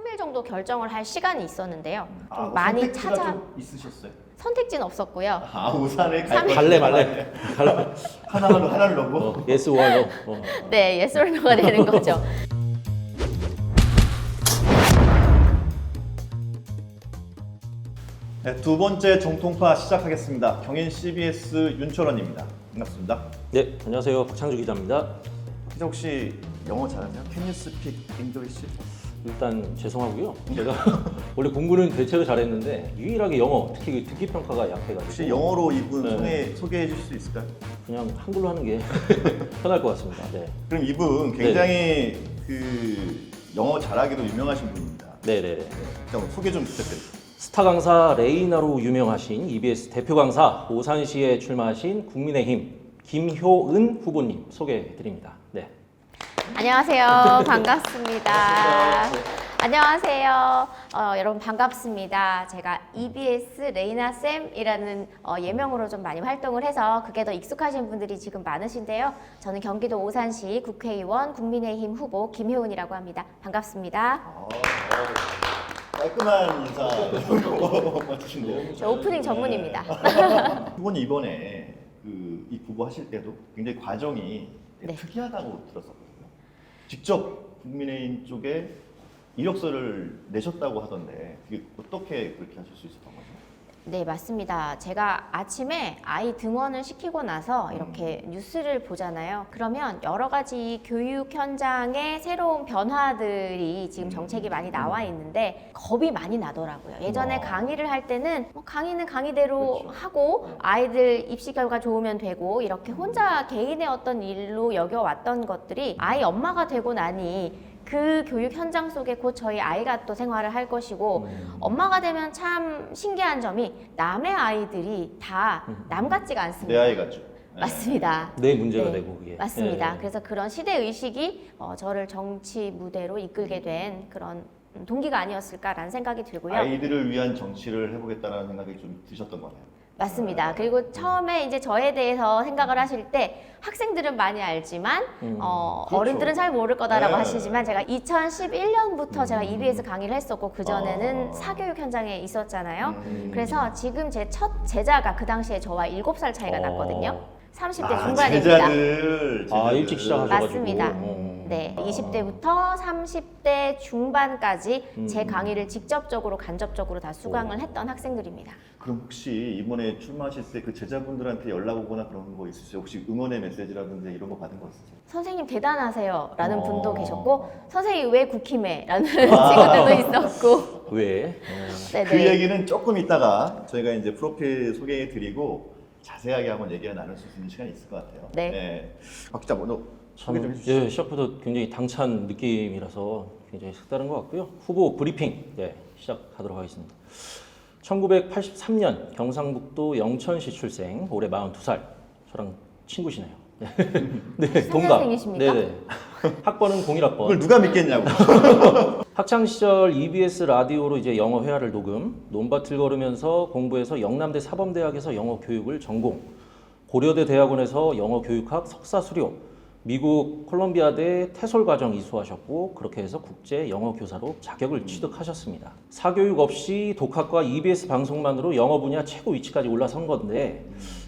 3일 정도 결정을 할 시간이 있었는데요. 좀 많이 좀 있으셨어요? 선택지는 없었고요. 우산에 갈래 말래. 하나를 넣고. 예스 오너. 네, yes or no가 되는 거죠. 네, 두 번째 정통파 시작하겠습니다. 경인 CBS 윤철원입니다. 반갑습니다. 네, 안녕하세요. 박창주 기자입니다. 기자 혹시 영어 잘하세요? Can you speak English? 일단 죄송하고요. 제가 원래 공부는 대체로 잘했는데 유일하게 영어, 특히 듣기 평가가 약해가지고 혹시 영어로 이분 네. 소개해 주실 수 있을까요? 그냥 한글로 하는 게 편할 것 같습니다. 네, 그럼 이분 굉장히 그 영어 잘하기로 유명하신 분입니다. 네네. 좀 소개 좀 부탁드립니다. 스타 강사 레이나로 유명하신 EBS 대표 강사 오산시에 출마하신 국민의힘 김효은 후보님 소개해드립니다. 네. 안녕하세요. 반갑습니다. 안녕하세요. 여러분 반갑습니다. 제가 EBS 레이나쌤이라는 예명으로 좀 많이 활동을 해서 그게 더 익숙하신 분들이 지금 많으신데요. 저는 경기도 오산시 국회의원 국민의힘 후보 김효은이라고 합니다. 반갑습니다. 깔끔한 인사 멋지신데요? 저 오프닝 전문입니다. 후보님 이번에 이 후보 하실 때도 굉장히 과정이 되게 네. 특이하다고 들었었거든요. 직접 국민의힘 쪽에 이력서를 내셨다고 하던데 그게 어떻게 그렇게 하실 수 있었던 거죠? 네, 맞습니다. 제가 아침에 아이 등원을 시키고 나서 이렇게 뉴스를 보잖아요. 그러면 여러 가지 교육 현장의 새로운 변화들이 지금 정책이 많이 나와 있는데 겁이 많이 나더라고요. 예전에 강의를 할 때는 강의는 강의대로 그렇죠. 하고 아이들 입시 결과 좋으면 되고 이렇게 혼자 개인의 어떤 일로 여겨왔던 것들이 아이 엄마가 되고 나니 그 교육 현장 속에 곧 저희 아이가 또 생활을 할 것이고 엄마가 되면 참 신기한 점이 남의 아이들이 다 남 같지가 내 않습니다. 아이 같죠? 네. 맞습니다. 내 문제가 네, 되고 그게. 맞습니다. 네. 그래서 그런 시대 의식이 저를 정치 무대로 이끌게 된 그런 동기가 아니었을까라는 생각이 들고요. 아이들을 위한 정치를 해보겠다는 생각이 좀 드셨던 거네요. 맞습니다. 그리고 처음에 이제 저에 대해서 생각을 하실 때 학생들은 많이 알지만 그렇죠. 어른들은 잘 모를 거다라고 네. 하시지만 제가 2011년부터 제가 EBS 강의를 했었고 그전에는 사교육 현장에 있었잖아요. 그래서 지금 제 첫 제자가 그 당시에 저와 7살 차이가 났거든요. 30대 중반입니다. 제자들. 일찍 시작하셔가지고. 맞습니다. 네, 20대부터 30대 중반까지 제 강의를 직접적으로 간접적으로 다 수강을 했던 학생들입니다. 그럼 혹시 이번에 출마하실 때 그 제자분들한테 연락 오거나 그런 거 있으세요? 혹시 응원의 메시지라든지 이런 거 받은 거 있으세요? 선생님 대단하세요 라는 분도 어. 계셨고 선생님 왜 국힘해? 라는 친구들도 있었고 왜? 네네. 그 얘기는 조금 이따가 저희가 이제 프로필 소개해 드리고 자세하게 한번 얘기가 나눌 수 있는 시간이 있을 것 같아요. 네. 박 기자 먼저 참, 소개 좀 해주시죠. 예, 시작부터 굉장히 당찬 느낌이라서 굉장히 색다른 것 같고요. 후보 브리핑 시작하도록 하겠습니다. 1983년 경상북도 영천시 출생, 올해 42살. 저랑 친구시네요. 네, 동갑. 생이십니까? 네네. 학번은 그걸 01학번. 누가 믿겠냐고. 학창 시절 EBS 라디오로 이제 영어 회화를 녹음, 논밭을 걸으면서 공부해서 영남대 사범대학에서 영어 교육을 전공, 고려대 대학원에서 영어 교육학 석사 수료, 미국 콜롬비아대 태솔 과정 이수하셨고 그렇게 해서 국제 영어 교사로 자격을 취득하셨습니다. 사교육 없이 독학과 EBS 방송만으로 영어 분야 최고 위치까지 올라선 건데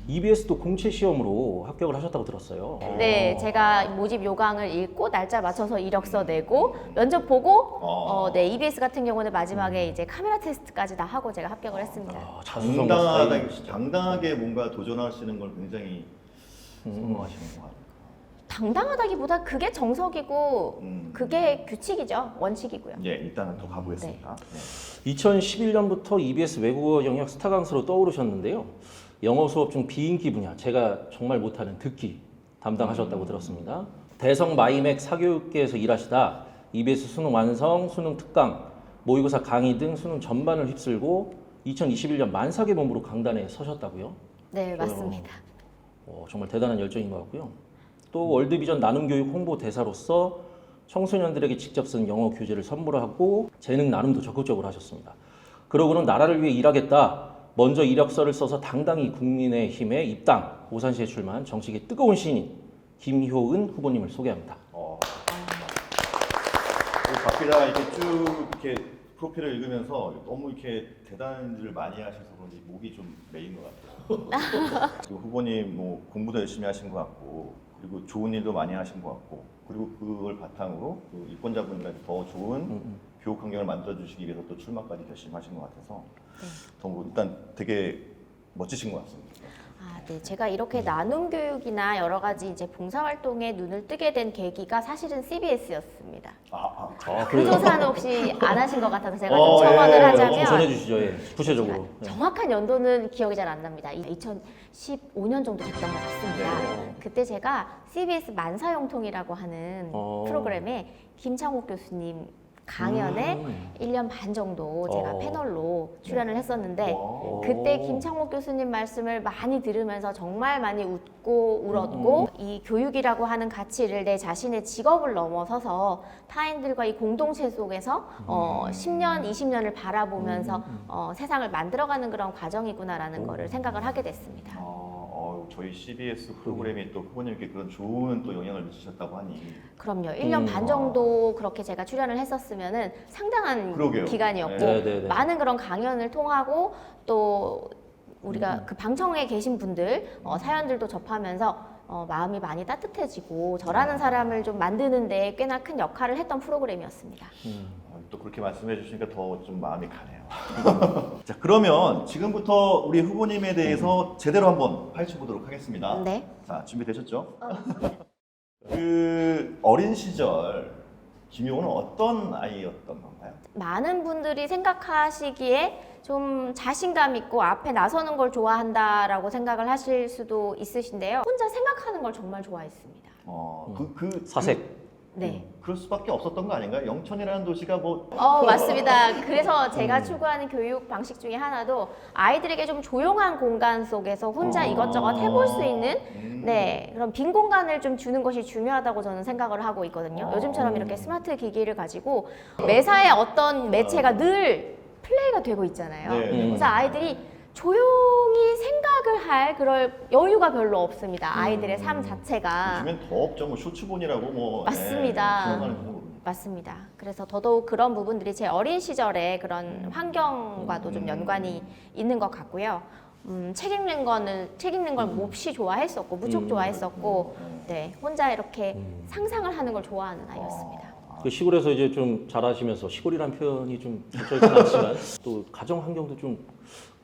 EBS도 공채 시험으로 합격을 하셨다고 들었어요. 네, 제가 모집 요강을 읽고 날짜 맞춰서 이력서 내고 면접 보고 네, EBS 같은 경우는 마지막에 이제 카메라 테스트까지 다 하고 제가 합격을 했습니다. 자수성가 스타일이시죠. 당당하게 뭔가 도전하시는 걸 굉장히 선호하시는 것 같아요. 당당하다기보다 그게 정석이고 그게 규칙이죠. 원칙이고요. 예, 일단은 더 가보겠습니다. 네. 2011년부터 EBS 외국어 영역 스타 강사로 떠오르셨는데요. 영어 수업 중 비인기 분야, 제가 정말 못하는 듣기 담당하셨다고 들었습니다. 대성 마이맥 사교육계에서 일하시다 EBS 수능 완성, 수능 특강, 모의고사 강의 등 수능 전반을 휩쓸고 2021년 만삭의 몸으로 강단에 서셨다고요? 네, 맞습니다. 정말 대단한 열정인 것 같고요. 또 월드비전 나눔교육 홍보 대사로서 청소년들에게 직접 쓴 영어 교재를 선물하고 재능 나눔도 적극적으로 하셨습니다. 그러고는 나라를 위해 일하겠다. 먼저 이력서를 써서 당당히 국민의힘에 입당, 오산시에 출마한 정치계 뜨거운 신인 김효은 후보님을 소개합니다. 박 기자 이렇게 쭉 이렇게 프로필을 읽으면서 너무 이렇게 대단한 일을 많이 하셔서 그런지 목이 좀 메인 것 같아요. 그리고 후보님 뭐 공부도 열심히 하신 것 같고 그리고 좋은 일도 많이 하신 것 같고 그리고 그걸 바탕으로 그 유권자분들한테 더 좋은 교육 환경을 만들어 주시기 위해서 또 출마까지 결심하신 것 같아서 너무 일단 되게 멋지신 것 같습니다. 네, 제가 이렇게 나눔 교육이나 여러 가지 이제 봉사활동에 눈을 뜨게 된 계기가 사실은 CBS였습니다. 그 그래요? 조사는 혹시 안 하신 것 같아서 제가 좀 첨언을 하자면 전해주시죠. 예. 구체적으로. 예. 정확한 연도는 기억이 잘 안 납니다. 2015년 정도 됐던 것 같습니다. 네. 그때 제가 CBS 만사형통이라고 하는 어. 프로그램에 김창욱 교수님 강연에 1년 반 정도 제가 패널로 출연을 했었는데 와. 그때 김창욱 교수님 말씀을 많이 들으면서 정말 많이 웃고 울었고 이 교육이라고 하는 가치를 내 자신의 직업을 넘어서서 타인들과 이 공동체 속에서 10년, 20년을 바라보면서 세상을 만들어가는 그런 과정이구나라는 거를 생각을 하게 됐습니다. 저희 CBS 프로그램이 또 후보님께 그런 좋은 또 영향을 미치셨다고 하니 그럼요. 1년 반 정도 그렇게 제가 출연을 했었으면은 상당한 그러게요. 기간이었고 네. 많은 그런 강연을 통하고 또 우리가 그 방청에 계신 분들 사연들도 접하면서 마음이 많이 따뜻해지고 저라는 사람을 좀 만드는 데 꽤나 큰 역할을 했던 프로그램이었습니다. 또 그렇게 말씀해 주시니까 더 좀 마음이 가네요. 자, 그러면 지금부터 우리 후보님에 대해서 제대로 한번 파헤쳐 보도록 하겠습니다. 네. 자, 준비되셨죠? 그 어린 시절 김용호는 어떤 아이였던 건가요? 많은 분들이 생각하시기에 좀 자신감 있고 앞에 나서는 걸 좋아한다라고 생각을 하실 수도 있으신데요. 혼자 생각하는 걸 정말 좋아했습니다. 사색. 네. 그럴 수밖에 없었던 거 아닌가요? 영천이라는 도시가 뭐 맞습니다. 그래서 제가 추구하는 교육 방식 중에 하나도 아이들에게 좀 조용한 공간 속에서 혼자 이것저것 해볼 수 있는 네, 그런 빈 공간을 좀 주는 것이 중요하다고 저는 생각을 하고 있거든요. 요즘처럼 이렇게 스마트 기기를 가지고 매사에 어떤 매체가 늘 플레이가 되고 있잖아요. 네. 그래서 아이들이 조용히 생각을 할 그럴 여유가 별로 없습니다. 아이들의 삶 자체가. 요즘엔 더 없죠. 뭐 쇼츠본이라고 뭐 맞습니다. 생각하는 거 맞습니다. 그래서 더더욱 그런 부분들이 제 어린 시절의 그런 환경과도 좀 연관이 있는 것 같고요. 책 읽는 걸 몹시 좋아했었고 무척 좋아했었고, 네 혼자 이렇게 상상을 하는 걸 좋아하는 아이였습니다. 그 시골에서 이제 좀 자라시면서 시골이란 표현이 좀 적절하지 않지만 또 가정 환경도 좀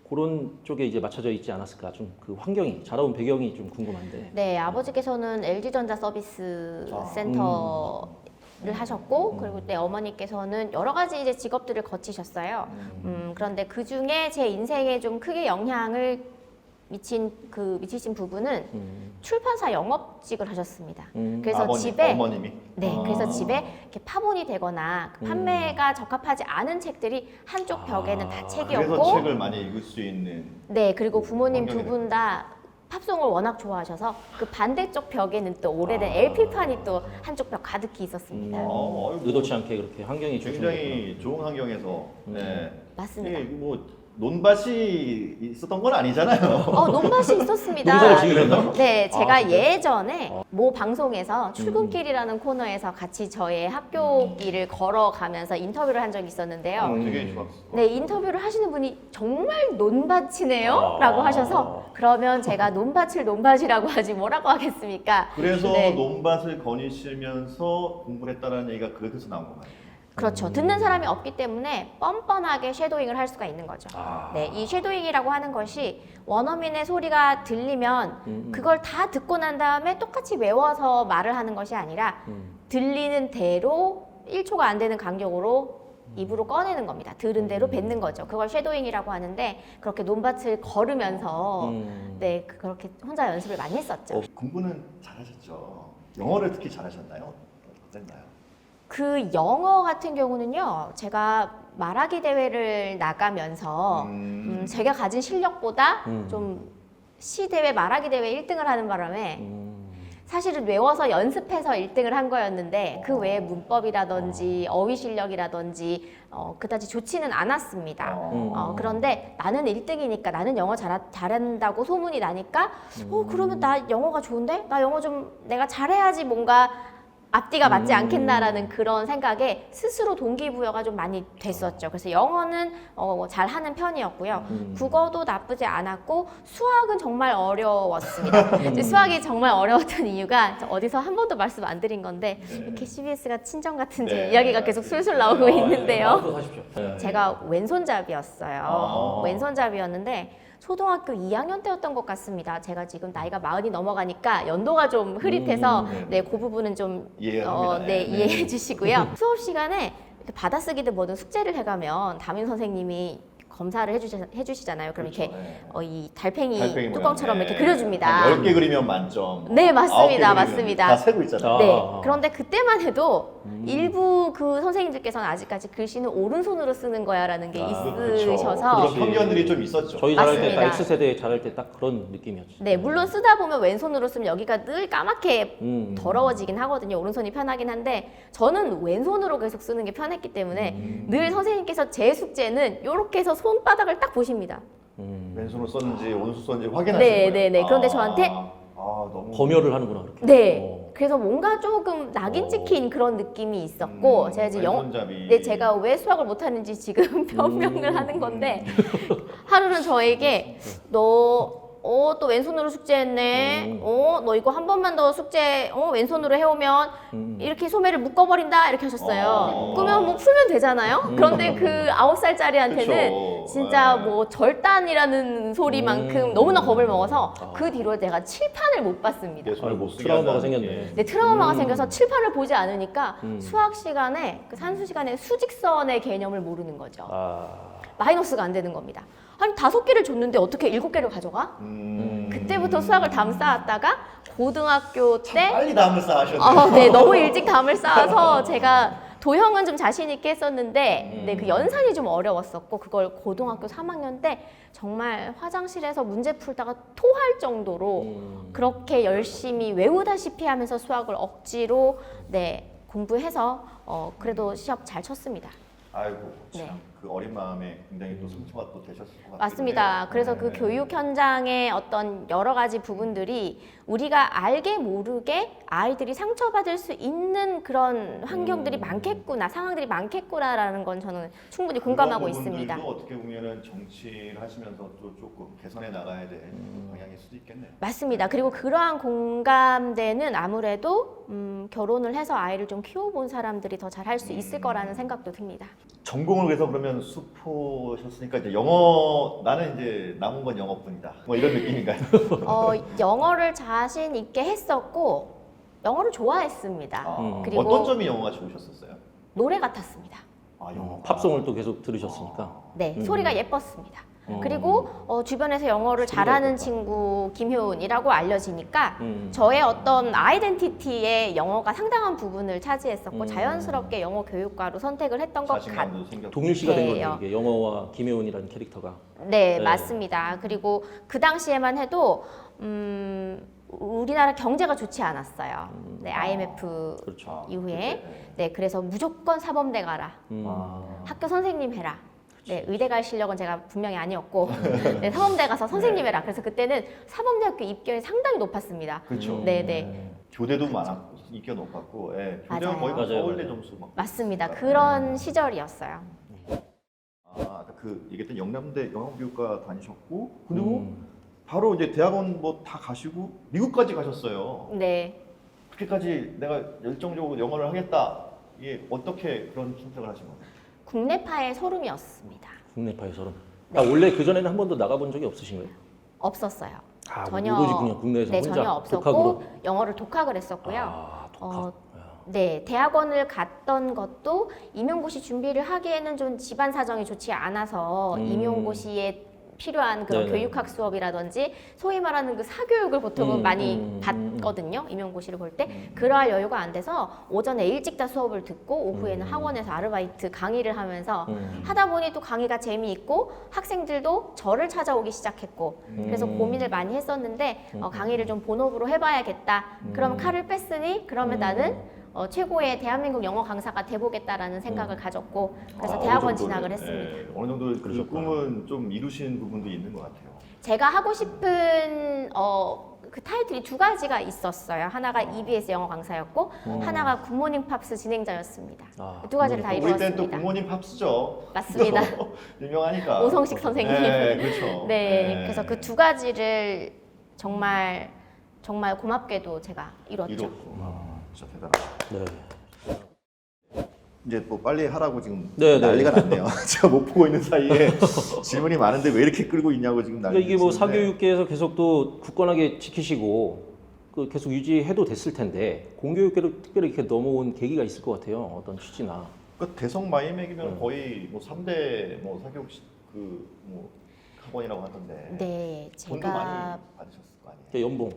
그런 쪽에 이제 맞춰져 있지 않았을까? 좀 그 환경이 자라온 배경이 좀 궁금한데. 네, 아버지께서는 LG전자 서비스 센터를 하셨고, 그리고 내 어머니께서는 여러 가지 이제 직업들을 거치셨어요. 그런데 그 중에 제 인생에 좀 크게 영향을 미치신 부분은 출판사 영업직을 하셨습니다. 그래서 아버님, 집에 어머님이 그래서 집에 이렇게 파본이 되거나 판매가 적합하지 않은 책들이 한쪽 벽에는 다 책이었고, 그래서 책을 많이 읽을 수 있는 네, 그리고 부모님 두 환경이 분 다 팝송을 워낙 좋아하셔서 그 반대쪽 벽에는 또 오래된 LP판이 또 한쪽 벽 가득히 있었습니다. 의도치 않게 그렇게 환경이 굉장히 좋은 환경에서 네. 맞습니다. 이게 뭐 논밭이 있었던 건 아니잖아요. 논밭이 있었습니다. 농사를 지으셨나요? 네, 제가 아, 진짜요? 예전에 모 방송에서 출근길이라는 코너에서 같이 저의 학교 길을 걸어가면서 인터뷰를 한 적이 있었는데요. 되게 좋았어. 네, 인터뷰를 하시는 분이 정말 논밭이네요? 라고 하셔서 그러면 제가 논밭이라고 하지 뭐라고 하겠습니까? 그래서 네. 논밭을 거니시면서 공부를 했다는 얘기가 그래서 나온 건가요? 그렇죠. 듣는 사람이 없기 때문에 뻔뻔하게 쉐도잉을 할 수가 있는 거죠. 네, 이 쉐도잉이라고 하는 것이 원어민의 소리가 들리면 그걸 다 듣고 난 다음에 똑같이 외워서 말을 하는 것이 아니라 들리는 대로 1초가 안 되는 간격으로 입으로 꺼내는 겁니다. 들은 대로 뱉는 거죠. 그걸 쉐도잉이라고 하는데 그렇게 논밭을 걸으면서 네, 그렇게 혼자 연습을 많이 했었죠. 공부는 잘하셨죠. 영어를 특히 잘하셨나요? 어땠나요? 그 영어 같은 경우는요, 제가 말하기 대회를 나가면서 제가 가진 실력보다 좀 시대회 말하기 대회 1등을 하는 바람에 사실은 외워서 연습해서 1등을 한 거였는데 그 외에 문법이라든지 어휘 실력이라든지 그다지 좋지는 않았습니다. 그런데 나는 1등이니까 나는 영어 잘한다고 소문이 나니까 그러면 나 영어가 좋은데? 나 영어 좀 내가 잘해야지 뭔가 앞뒤가 맞지 않겠나라는 그런 생각에 스스로 동기부여가 좀 많이 됐었죠. 그래서 영어는 잘하는 편이었고요. 국어도 나쁘지 않았고 수학은 정말 어려웠습니다. 이제 수학이 정말 어려웠던 이유가 어디서 한 번도 말씀 안 드린 건데 이렇게 CBS가 친정 같은 제 이야기가 계속 술술 나오고 있는데요. 마음껏 하십시오. 제가 왼손잡이였어요. 아. 왼손잡이였는데 초등학교 2학년 때였던 것 같습니다. 제가 지금 나이가 40이 넘어가니까 연도가 좀 흐릿해서 네, 그 부분은 좀 이해합니다. 네, 이해해 주시고요. 수업 시간에 이렇게 받아쓰기든 뭐든 숙제를 해가면 담임 선생님이 검사를 해주시잖아요. 그럼 그렇죠. 이렇게 네. 이 달팽이, 달팽이 뚜껑처럼 모양. 이렇게 그려줍니다. 10개 그리면 만점. 네, 맞습니다. 9개 그리면 맞습니다. 다 세고 있잖아요. 네. 그런데 그때만 해도 일부 그 선생님들께서는 아직까지 글씨는 오른손으로 쓰는 거야라는 게 있으셔서 그런 편견들이 좀 있었죠. 저희 잘할 때, 맞습니다. X세대 잘할 때 딱 그런 느낌이었죠. 네, 물론 쓰다 보면 왼손으로 쓰면 여기가 늘 까맣게 더러워지긴 하거든요. 오른손이 편하긴 한데 저는 왼손으로 계속 쓰는 게 편했기 때문에 늘 선생님께서 제 숙제는 이렇게 해서 손바닥을 딱 보십니다. 왼손으로 썼는지 오른손 썼는지 확인하시는 거예요. 네. 그런데 저한테 너무 검열을 하는구나 그렇게. 네. 그래서 뭔가 조금 낙인 찍힌 그런 느낌이 있었고 제가 이제 왼손잡이. 네, 제가 왜 수학을 못하는지 지금 변명을 하는 건데 하루는 저에게 또 왼손으로 숙제했네. 너 이거 한 번만 더 숙제 왼손으로 해오면 이렇게 소매를 묶어버린다 이렇게 하셨어요. 그러면 뭐 풀면 되잖아요. 그런데 그 9살짜리한테는 그쵸. 진짜 네. 뭐 절단이라는 소리만큼 너무나 겁을 먹어서 그 뒤로 내가 칠판을 못 봤습니다. 내 손을 못 쓰게 트라우마가 한다는 생겼네. 게. 네, 트라우마가 생겨서 칠판을 보지 않으니까 수학 시간에 그 산수 시간에 수직선의 개념을 모르는 거죠. 마이너스가 안 되는 겁니다. 아니 5개를 줬는데 어떻게 7개를 가져가? 그때부터 수학을 담 쌓았다가 고등학교 때 빨리 담을 쌓으셨네. 네, 너무 일찍 담을 쌓아서 제가 도형은 좀 자신 있게 했었는데 네, 그 연산이 좀 어려웠었고 그걸 고등학교 3학년 때 정말 화장실에서 문제 풀다가 토할 정도로 그렇게 열심히 외우다시피 하면서 수학을 억지로 네, 공부해서 그래도 시합 잘 쳤습니다. 아이고 참. 네. 그 어린 마음에 굉장히 또 상처가 또 되셨을 것 같아요. 맞습니다. 그래서 그 교육 현장의 어떤 여러 가지 부분들이 우리가 알게 모르게 아이들이 상처받을 수 있는 그런 환경들이 많겠구나, 상황들이 많겠구나라는 건 저는 충분히 공감하고 있습니다. 어떻게 보면은 정치를 하시면서 또 조금 개선해 나가야 될 방향일 수도 있겠네요. 맞습니다. 그리고 그러한 공감대는 아무래도 결혼을 해서 아이를 좀 키워본 사람들이 더 잘할 수 있을 거라는 생각도 듭니다. 전공을 그래서 그러면 수포셨으니까 이제 영어 나는 이제 남은 건 영어뿐이다. 뭐 이런 느낌인가요? 영어를 자신 있게 했었고 영어를 좋아했습니다. 그리고 어떤 점이 영어가 좋으셨었어요? 노래 같았습니다. 영어. 팝송을 또 계속 들으셨으니까. 네, 소리가 예뻤습니다. 그리고 주변에서 영어를 소리가 잘하는 예뻤다. 친구 김효은이라고 알려지니까 저의 어떤 아이덴티티에 영어가 상당한 부분을 차지했었고 자연스럽게 영어 교육과로 선택을 했던 것 같아요. 자신감도 생겼고. 동일시가 된 네, 거죠. 이게 영어와 김혜원이라는 캐릭터가. 네, 네. 맞습니다. 그리고 그 당시에만 해도 우리나라 경제가 좋지 않았어요. 네, IMF 그렇죠. 이후에. 네, 그래서 무조건 사범대 가라. 학교 선생님 해라. 네, 의대 갈 실력은 제가 분명히 아니었고 네, 사범대 가서 선생님 해라. 그래서 그때는 사범대학교 입결이 상당히 높았습니다. 그렇죠.네. 교대도 많았고 인기가 높았고, 예. 교대가 맞아요. 거의 뭐 맞아요, 서울대 맞아요. 점수 막. 맞습니다. 그런 시절이었어요. 아까 그 얘기했던 영남대 영어교육과 다니셨고, 그리고 바로 이제 대학원 뭐 다 가시고 미국까지 가셨어요. 네. 그렇게까지 내가 열정적으로 영어를 하겠다. 이게 어떻게 그런 선택을 하신 거예요? 국내파의 소름이었습니다. 국내파의 서름. 원래 그 전에는 한 번도 나가본 적이 없으신 거예요? 없었어요. 전혀. 오로지 그냥 국내에서 네, 혼자 전혀 없었고 독학으로. 영어를 독학을 했었고요. 독학. 네, 대학원을 갔던 것도 임용고시 준비를 하기에는 좀 집안 사정이 좋지 않아서 임용고시에 필요한 그런 네네. 교육학 수업이라든지 소위 말하는 그 사교육을 보통은 많이 음. 받거든요. 임용고시를 볼 때 그러할 여유가 안 돼서 오전에 일찍 다 수업을 듣고 오후에는 학원에서 아르바이트 강의를 하면서 하다 보니 또 강의가 재미있고 학생들도 저를 찾아오기 시작했고 그래서 고민을 많이 했었는데 강의를 좀 본업으로 해봐야겠다. 그럼 칼을 뺐으니 그러면 나는 최고의 대한민국 영어 강사가 돼보겠다라는 생각을 가졌고 그래서 대학원 진학을 했습니다. 어느 정도 그 꿈은 좀 이루신 부분도 있는 것 같아요. 제가 하고 싶은 그 타이틀이 두 가지가 있었어요. 하나가 EBS 영어 강사였고 하나가 굿모닝 팝스 진행자였습니다. 아, 두 가지를 다 우리 때는 또 이루었습니다. 굿모닝 팝스죠. 맞습니다. 유명하니까. 오성식 선생님. 네, 그렇죠. 네, 그래서 그 두 가지를 정말 고맙게도 제가 이뤘죠. 이뤘고. 진짜 대단하다. 네. 이제 뭐 빨리 하라고 지금 네, 네. 난리가 났네요. 제가 못 보고 있는 사이에 질문이 많은데 왜 이렇게 끌고 있냐고 지금 난리가 그러니까 이게 뭐 났는데. 사교육계에서 계속 또 굳건하게 지키시고 그 계속 유지해도 됐을 텐데 공교육계로 특별히 이렇게 넘어온 계기가 있을 것 같아요. 어떤 취지나. 그 대성 마이맥이면 거의 뭐 3대 뭐 사교육 그뭐 학원이라고 하던데. 네, 돈도 제가 많이 받으셨을 거 아니에요? 연봉.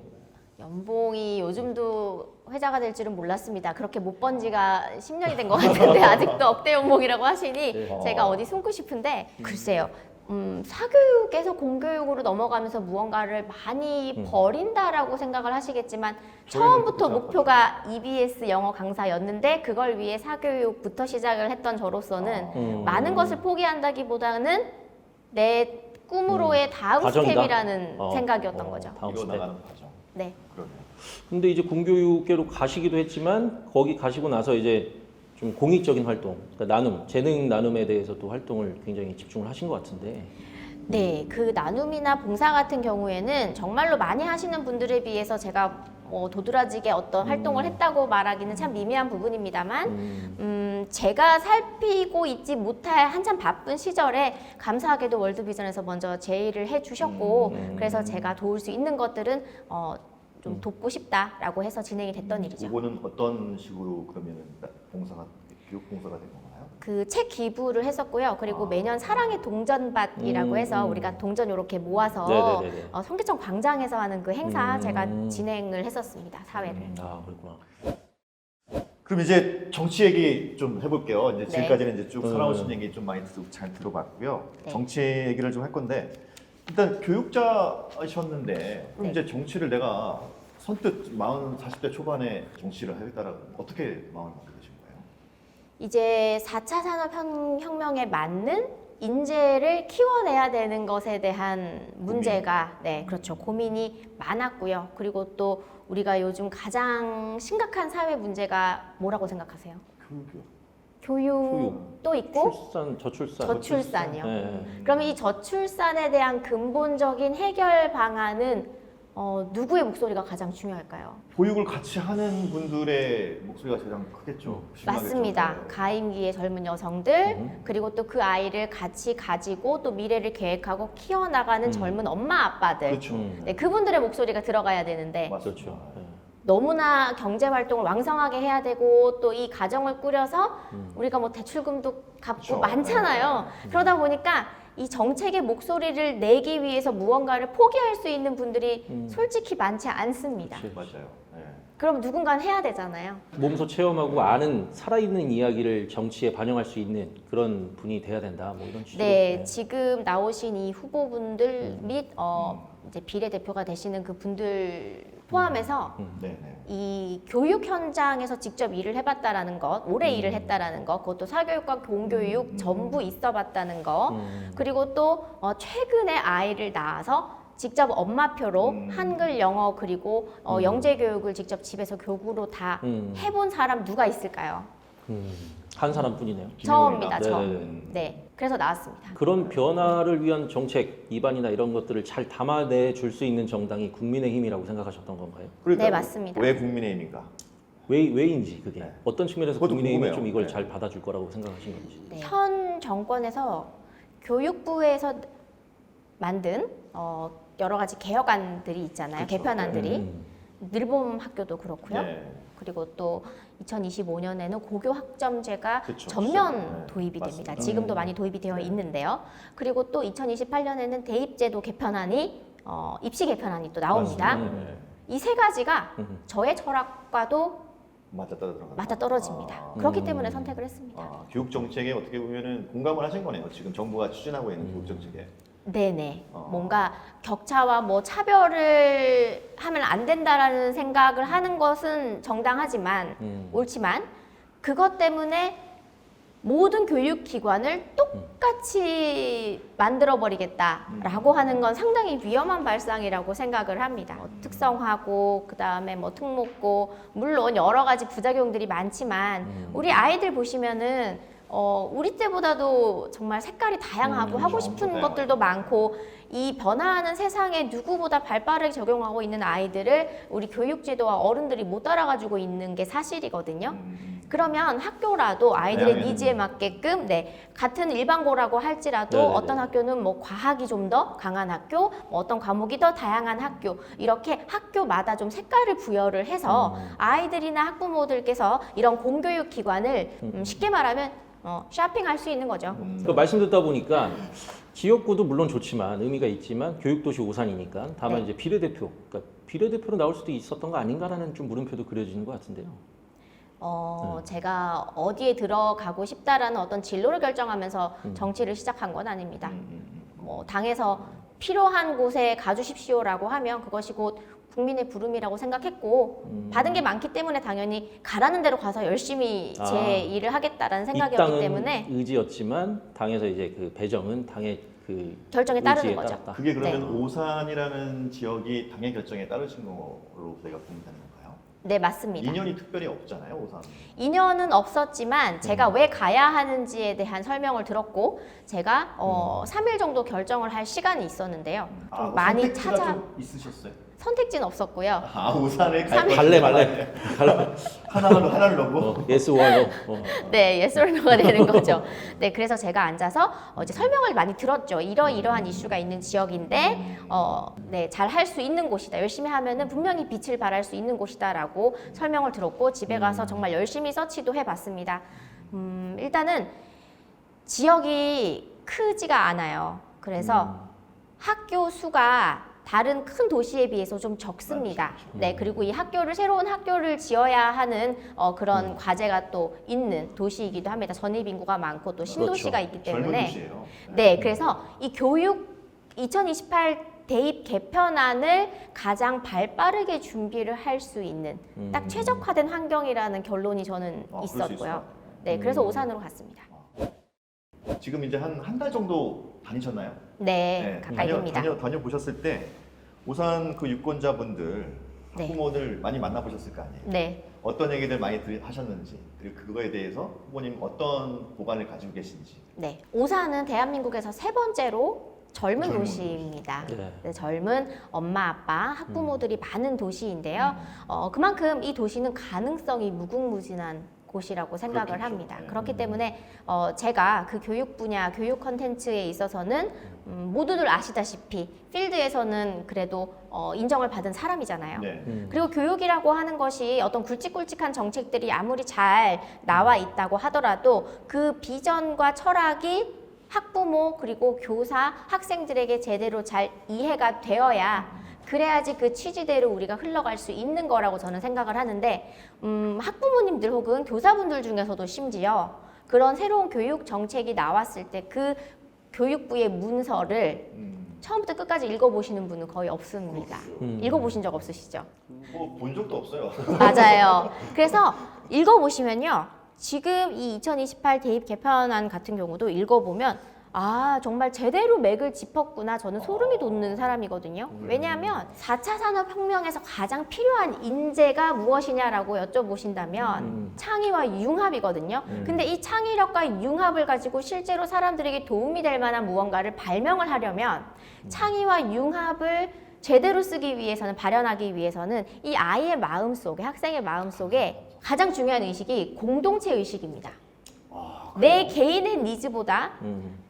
연봉이 요즘도 회자가 될 줄은 몰랐습니다. 그렇게 못 번 지가 10년이 된 것 같은데 아직도 억대 연봉이라고 하시니 네. 제가 어디 숨고 싶은데 글쎄요. 사교육에서 공교육으로 넘어가면서 무언가를 많이 버린다라고 생각을 하시겠지만 처음부터 그렇지 목표가 EBS 영어 강사였는데 그걸 위해 사교육부터 시작을 했던 저로서는 많은 것을 포기한다기보다는 내 꿈으로의 다음 과정이다? 스텝이라는 생각이었던 거죠. 다음 이거 스텝. 나가는 과정. 네. 그러네요. 근데 이제 공교육계로 가시기도 했지만 거기 가시고 나서 이제 좀 공익적인 활동, 그러니까 나눔, 재능 나눔에 대해서도 활동을 굉장히 집중을 하신 것 같은데. 네, 그 나눔이나 봉사 같은 경우에는 정말로 많이 하시는 분들에 비해서 제가 도드라지게 어떤 활동을 했다고 말하기는 참 미미한 부분입니다만 제가 살피고 있지 못할 한참 바쁜 시절에 감사하게도 월드비전에서 먼저 제의를 해주셨고 그래서 제가 도울 수 있는 것들은 좀 돕고 싶다라고 해서 진행이 됐던 일이죠. 이거는 어떤 식으로 그러면은 봉사가 교육 봉사가 된 건가요? 그 책 기부를 했었고요. 그리고 매년 사랑의 동전밭이라고 해서 우리가 동전 이렇게 모아서 네네네네. 성계천 광장에서 하는 그 행사 제가 진행을 했었습니다. 사회를. 아, 그렇구나. 그럼 이제 정치 얘기 좀 해볼게요. 이제 네. 지금까지는 이제 쭉 살아오신 얘기 좀 많이 잘 들어봤고요. 네. 정치 얘기를 좀 할 건데 일단 교육자셨는데 그럼 네. 이제 정치를 내가 선뜻 40대 초반에 정치를 하겠다라고 어떻게 마음을 먹게 되신 거예요? 이제 4차 산업혁명에 맞는 인재를 키워내야 되는 것에 대한 문제가 네, 그렇죠. 고민이 많았고요. 그리고 또 우리가 요즘 가장 심각한 사회 문제가 뭐라고 생각하세요? 교육이요. 교육도 있고 저출산. 저출산이요. 네. 그러면 이 저출산에 대한 근본적인 해결 방안은 누구의 목소리가 가장 중요할까요? 교육을 같이 하는 분들의 목소리가 가장 크겠죠. 심하겠죠. 맞습니다. 네. 가임기의 젊은 여성들 그리고 또 그 아이를 같이 가지고 또 미래를 계획하고 키워나가는 젊은 엄마 아빠들 그렇죠. 네, 그분들의 목소리가 들어가야 되는데 맞습니다. 그렇죠. 네. 너무나 경제 활동을 왕성하게 해야 되고 또 이 가정을 꾸려서 우리가 뭐 대출금도 갚고 그쵸. 많잖아요. 그러다 보니까 이 정책의 목소리를 내기 위해서 무언가를 포기할 수 있는 분들이 솔직히 많지 않습니다. 그치. 맞아요. 네. 그럼 누군가는 해야 되잖아요. 몸소 체험하고 아는 살아있는 이야기를 정치에 반영할 수 있는 그런 분이 돼야 된다. 뭐 이런 취지로. 네, 지금 나오신 이 후보분들 및 이제 비례대표가 되시는 그 분들 포함해서 네, 네. 이 교육 현장에서 직접 일을 해봤다라는 것, 오래 일을 했다라는 것, 그것도 사교육과 공교육 전부 있어봤다는 것, 그리고 또 최근에 아이를 낳아서 직접 엄마표로 한글, 영어 그리고 영재 교육을 직접 집에서 교구로 다 해본 사람 누가 있을까요? 한 사람뿐이네요. 처음입니다. 네, 처음. 네, 네. 네, 그래서 나왔습니다. 그런 변화를 위한 정책 입안이나 이런 것들을 잘 담아내 줄 수 있는 정당이 국민의힘이라고 생각하셨던 건가요? 그러니까 네, 맞습니다. 왜 국민의힘인가? 왜인지 그게 네. 어떤 측면에서 그것도 국민의힘이 궁금해요. 좀 이걸 네. 잘 받아줄 거라고 생각하신 건지. 네. 현 정권에서 교육부에서 만든 여러 가지 개혁안들이 있잖아요. 그쵸. 개편안들이 늘봄 학교도 그렇고요. 네. 그리고 또 2025년에는 고교 학점제가 그쵸. 전면 네. 도입이 됩니다. 맞습니다. 지금도 많이 도입이 되어 있는데요. 그리고 또 2028년에는 대입제도 개편안이 입시 개편안이 또 나옵니다. 네. 이 세 가지가 저의 철학과도 맞아 떨어집니다. 그렇기 때문에 선택을 했습니다. 교육 정책에 어떻게 보면은 공감을 하신 거네요. 지금 정부가 추진하고 있는 교육 정책에. 네네. 뭔가 격차와 뭐 차별을 하면 안 된다라는 생각을 하는 것은 정당하지만 옳지만 그것 때문에 모든 교육기관을 똑같이 만들어버리겠다라고 하는 건 상당히 위험한 발상이라고 생각을 합니다. 특성화고, 그 다음에 뭐 특목고, 물론 여러 가지 부작용들이 많지만 우리 아이들 보시면은 우리 때보다도 정말 색깔이 다양하고 하고 싶은 것들도 많고 이 변화하는 세상에 누구보다 발빠르게 적용하고 있는 아이들을 우리 교육제도와 어른들이 못 따라가지고 있는 게 사실이거든요. 그러면 학교라도 아이들의 니즈에 맞게끔 같은 일반고라고 할지라도 네네네. 어떤 학교는 뭐 과학이 좀 더 강한 학교, 뭐 어떤 과목이 더 다양한 학교 이렇게 학교마다 좀 색깔을 부여를 해서 아이들이나 학부모들께서 이런 공교육 기관을 쉽게 말하면 쇼핑할 수 있는 거죠. 그 말씀 듣다 보니까 지역구도 물론 좋지만 의미가 있지만 교육도시 오산이니까 다만 네. 이제 비례대표, 그러니까 비례대표로 나올 수도 있었던 거 아닌가라는 좀 물음표도 그려지는 것 같은데요. 제가 어디에 들어가고 싶다라는 어떤 진로를 결정하면서 정치를 시작한 건 아닙니다. 뭐 당에서 필요한 곳에 가주십시오라고 하면 그것이 곧 국민의 부름이라고 생각했고 받은 게 많기 때문에 당연히 가라는 대로 가서 열심히 제 일을 하겠다라는 이 생각이었기 땅은 때문에 의지였지만 당에서 이제 그 배정은 당의 그 결정에 따르는 의지에 거죠. 따랐다. 그게 그러면 오산이라는 지역이 당의 결정에 따르신 거로 저희가 보면 되는 건가요? 네, 맞습니다. 인연이 특별히 없잖아요, 오산. 인연은 없었지만 제가 왜 가야 하는지에 대한 설명을 들었고 제가 3일 정도 결정을 할 시간이 있었는데요. 좀 많이 선택지가 찾아 좀 있으셨어요? 선택지는 없었고요. 오산에 갈 갈래 말래. 하나를 넣고. 예스 오알로. 네, 예솔노가 되는 거죠. 네, 그래서 제가 앉아서 이제 설명을 많이 들었죠. 이러이러한 이슈가 있는 지역인데, 네, 잘 할 수 있는 곳이다. 열심히 하면은 분명히 빛을 발할 수 있는 곳이다라고 설명을 들었고 집에 가서 정말 열심히 서치도 해봤습니다. 일단은 지역이 크지가 않아요. 그래서 학교 수가 다른 큰 도시에 비해서 좀 적습니다. 네, 그리고 이 학교를 새로운 학교를 지어야 하는 그런 과제가 또 있는 도시이기도 합니다. 전입 인구가 많고 또 신도시가 있기 젊은 때문에 도시예요. 네, 그래서 이 교육 2028 대입 개편안을 가장 발빠르게 준비를 할 수 있는 딱 최적화된 환경이라는 결론이 저는 그럴 수 있었고요. 있어요. 네, 그래서 오산으로 갔습니다. 지금 이제 한 달 정도 다니셨나요? 네, 가까이 됩니다. 다녀보셨을 때 오산 그 유권자분들, 네. 학부모들 많이 만나보셨을 거 아니에요? 네. 어떤 얘기들 많이 하셨는지, 그리고 그거에 대해서 후보님 어떤 보관을 가지고 계신지. 네, 오산은 대한민국에서 세 번째로 젊은 젊은 도시입니다. 네. 네, 젊은 엄마, 아빠, 학부모들이 많은 도시인데요. 그만큼 이 도시는 가능성이 무궁무진한 곳이라고 생각을 그렇겠죠. 합니다. 네. 그렇기 때문에 제가 그 교육 분야, 교육 컨텐츠에 있어서는 모두들 아시다시피 필드에서는 그래도 인정을 받은 사람이잖아요. 네. 그리고 교육이라고 하는 것이 어떤 굵직굵직한 정책들이 아무리 잘 나와 있다고 하더라도 그 비전과 철학이 학부모 그리고 교사, 학생들에게 제대로 잘 이해가 되어야 그래야지 그 취지대로 우리가 흘러갈 수 있는 거라고 저는 생각을 하는데 학부모님들 혹은 교사분들 중에서도 심지어 그런 새로운 교육 정책이 나왔을 때 그 교육부의 문서를 처음부터 끝까지 읽어보시는 분은 거의 없습니다. 읽어보신 적 없으시죠? 본 적도 없어요. 맞아요. 그래서 읽어보시면요. 지금 이 2028 대입 개편안 같은 경우도 읽어보면 아 정말 제대로 맥을 짚었구나. 저는 소름이 돋는 사람이거든요. 왜냐하면 4차 산업혁명에서 가장 필요한 인재가 무엇이냐라고 여쭤보신다면 창의와 융합이거든요. 근데 이 창의력과 융합을 가지고 실제로 사람들에게 도움이 될 만한 무언가를 발명을 하려면 창의와 융합을 제대로 쓰기 위해서는 발현하기 위해서는 이 아이의 마음속에 학생의 마음속에 가장 중요한 의식이 공동체 의식입니다. 내 개인의 니즈보다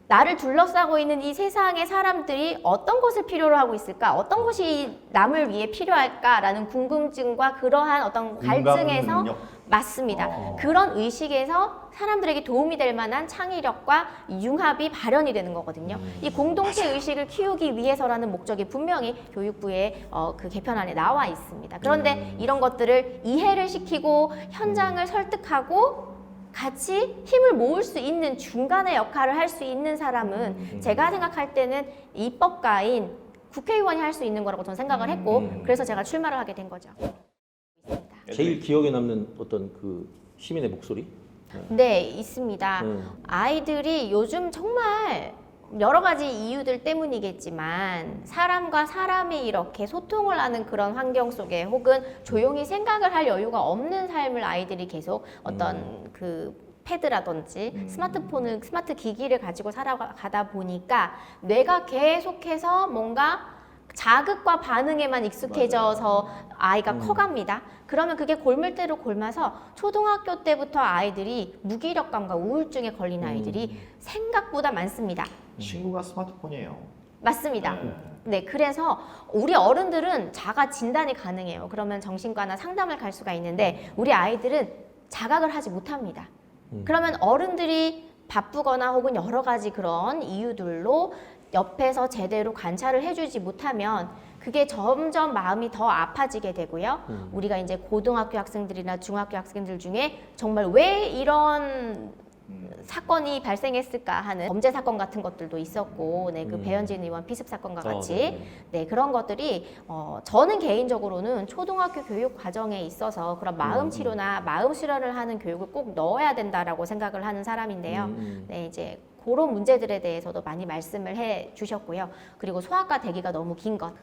나를 둘러싸고 있는 이 세상의 사람들이 어떤 것을 필요로 하고 있을까? 어떤 것이 남을 위해 필요할까라는 궁금증과 그러한 어떤 갈증에서 능력. 맞습니다. 그런 의식에서 사람들에게 도움이 될 만한 창의력과 융합이 발현이 되는 거거든요. 이 공동체 의식을 키우기 위해서라는 목적이 분명히 교육부의 그 개편안에 나와 있습니다. 그런데 이런 것들을 이해를 시키고 현장을 설득하고 같이 힘을 모을 수 있는 중간의 역할을 할 수 있는 사람은 제가 생각할 때는 입법가인 국회의원이 할 수 있는 거라고 저는 생각을 했고 그래서 제가 출마를 하게 된 거죠. 제일 기억에 남는 어떤 그 시민의 목소리? 네, 있습니다. 아이들이 요즘 정말 여러 가지 이유들 때문이겠지만 사람과 사람이 이렇게 소통을 하는 그런 환경 속에 혹은 조용히 생각을 할 여유가 없는 삶을 아이들이 계속 어떤 그 패드라든지 스마트 기기를 가지고 살아가다 보니까 뇌가 계속해서 뭔가 자극과 반응에만 익숙해져서 아이가 커갑니다. 그러면 그게 골물대로 골마서 초등학교 때부터 아이들이 무기력감과 우울증에 걸린 아이들이 생각보다 많습니다. 친구가 스마트폰이에요. 맞습니다. 네. 네, 그래서 우리 어른들은 자가 진단이 가능해요. 그러면 정신과나 상담을 갈 수가 있는데 우리 아이들은 자각을 하지 못합니다. 그러면 어른들이 바쁘거나 혹은 여러 가지 그런 이유들로 옆에서 제대로 관찰을 해주지 못하면 그게 점점 마음이 더 아파지게 되고요. 우리가 이제 고등학교 학생들이나 중학교 학생들 중에 정말 왜 이런 사건이 발생했을까 하는 범죄 사건 같은 것들도 있었고, 네, 그 배현진 의원 피습 사건과 같이 네, 그런 것들이 저는 개인적으로는 초등학교 교육 과정에 있어서 그런 마음 치료나 마음 수련을 하는 교육을 꼭 넣어야 된다라고 생각을 하는 사람인데요. 네, 이제 그런 문제들에 대해서도 많이 말씀을 해 주셨고요. 그리고 소아과 대기가 너무 긴 것.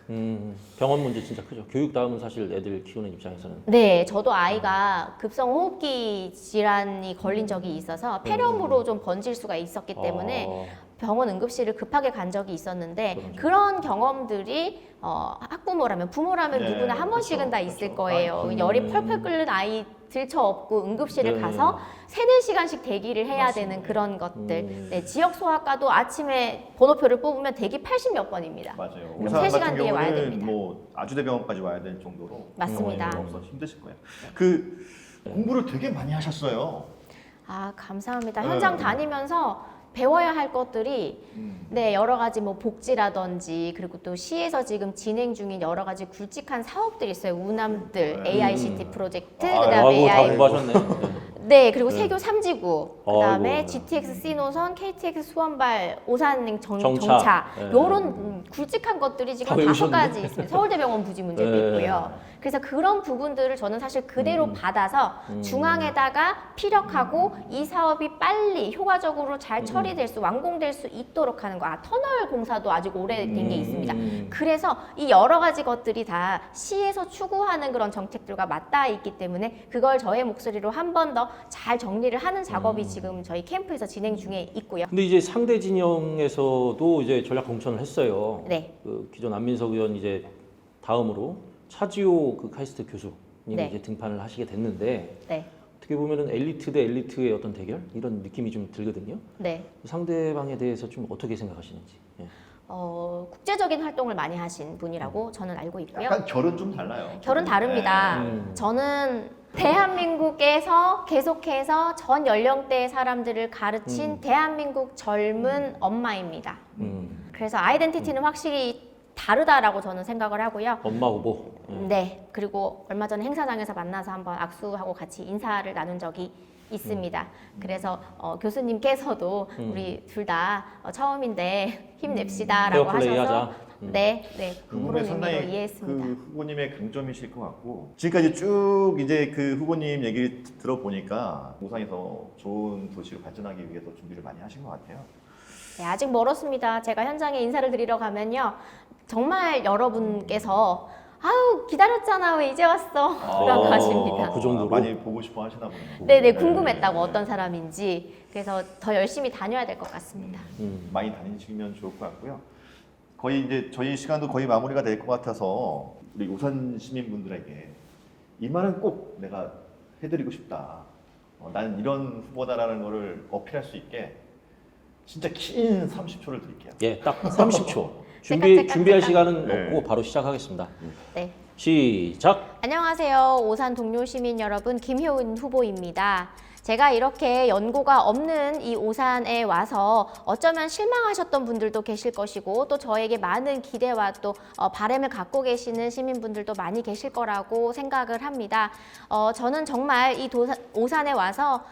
병원 문제 진짜 크죠. 교육 다음은 사실 애들 키우는 입장에서는. 네, 저도 아이가 급성 호흡기 질환이 걸린 적이 있어서 폐렴으로 좀 번질 수가 있었기 때문에 병원 응급실을 급하게 간 적이 있었는데 그런 경험들이 학부모라면 부모라면 네, 누구나 한 번씩은 다 그렇죠. 있을 거예요. 그렇죠. 열이 펄펄 끓는 아이 들쳐 업고 응급실을 네. 가서 3-4시간씩 대기를 해야 맞습니다. 되는 그런 것들. 네, 지역 소아과도 아침에 번호표를 뽑으면 대기 80몇 번입니다. 맞아요. 그럼 오산 3시간 같은 뒤에 와야 경우는 됩니다. 뭐 아주대병원까지 와야 될 정도로 맞습니다. 병원이 없어서 힘드실 거예요. 그 공부를 되게 많이 하셨어요. 아, 감사합니다. 네. 현장 다니면서 배워야 할 것들이 네, 여러 가지 뭐 복지라든지 그리고 또 시에서 지금 진행 중인 여러 가지 굵직한 사업들이 있어요. 우남들, AICT 프로젝트, 그다음에 아이고 다 AI 공부하셨네. 네, 그리고 세교 3지구, 그다음에 아이고. GTX C노선, KTX 수원발, 오산행 정차. 정차 네. 요런 굵직한 것들이 지금 다 5가지 있습니다. 서울대병원 부지 문제도 네. 있고요. 그래서 그런 부분들을 저는 사실 그대로 받아서 중앙에다가 피력하고 이 사업이 빨리 효과적으로 잘 처리될 수, 완공될 수 있도록 하는 거. 터널 공사도 아직 오래된 게 있습니다. 그래서 이 여러 가지 것들이 다 시에서 추구하는 그런 정책들과 맞닿아 있기 때문에 그걸 저의 목소리로 한 번 더 잘 정리를 하는 작업이 지금 저희 캠프에서 진행 중에 있고요. 근데 이제 상대 진영에서도 이제 전략 공천을 했어요. 네. 그 기존 안민석 의원 이제 다음으로 차지호 그 카이스트 교수님이 네. 이제 등판을 하시게 됐는데 네. 어떻게 보면은 엘리트 대 엘리트의 어떤 대결 이런 느낌이 좀 들거든요. 네. 상대방에 대해서 좀 어떻게 생각하시는지. 예. 국제적인 활동을 많이 하신 분이라고 저는 알고 있고요. 약간 결은 좀 달라요. 결은 다릅니다. 저는 대한민국에서 계속해서 전 연령대의 사람들을 가르친 대한민국 젊은 엄마입니다. 그래서 아이덴티티는 확실히 다르다라고 저는 생각을 하고요. 엄마 후보. 예. 네. 그리고 얼마 전에 행사장에서 만나서 한번 악수하고 같이 인사를 나눈 적이 있습니다. 그래서 교수님께서도 우리 둘 다 처음인데 힘냅시다라고 페어플레이 하셔서 하자. 네, 네, 그 그런 부분에 의미로 상당히 이해했습니다. 그 후보님의 강점이실 것 같고 지금까지 쭉 이제 그 후보님 얘기를 들어보니까 오산에서 좋은 도시로 발전하기 위해서 준비를 많이 하신 것 같아요. 네, 아직 멀었습니다. 제가 현장에 인사를 드리러 가면요, 정말 여러분께서 아우 기다렸잖아 왜 이제 왔어 라고 하십니다. 그 정도로? 많이 보고 싶어 하시나 보네요. 네네, 궁금했다고 어떤 사람인지. 그래서 더 열심히 다녀야 될 것 같습니다. 많이 다니시면 좋을 것 같고요. 거의 이제 저희 시간도 거의 마무리가 될 것 같아서 우리 오산 시민분들에게 이 말은 꼭 내가 해드리고 싶다. 나는 이런 후보다라는 거를 어필할 수 있게 진짜 긴 30초를 드릴게요. 예, 딱 30초. 째깍째깍 준비할 째깍. 시간은 네. 없고 바로 시작하겠습니다. 네. 시작. 안녕하세요. 오산 동료 시민 여러분, 김효은 후보입니다. 제가 이렇게 연고가 없는 이 오산에 와서 어쩌면 실망하셨던 분들도 계실 것이고 또 저에게 많은 기대와 또 바람을 갖고 계시는 시민분들도 많이 계실 거라고 생각을 합니다. 저는 정말 이 오산에 와서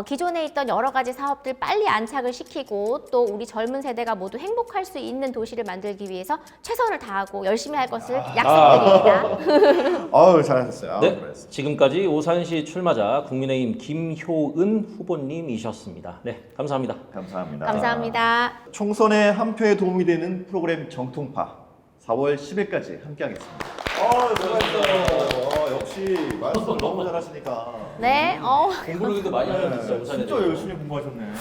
기존에 있던 여러 가지 사업들 빨리 안착을 시키고 또 우리 젊은 세대가 모두 행복할 수 있는 도시를 만들기 위해서 최선을 다하고 열심히 할 것을 약속드립니다. 아우 잘하셨어요. 네, 지금까지 오산시 출마자 국민의힘 김효은 배호은 후보님이셨습니다. 네, 감사합니다. 감사합니다. 감사합니다. 총선에 한 표에 도움이 되는 프로그램 정통파 4월 10일까지 함께하겠습니다. 수고하셨어요. 역시 말씀 너무 잘하시니까. 네. 공부를 많이 하셨어요, 진짜 열심히 공부하셨네.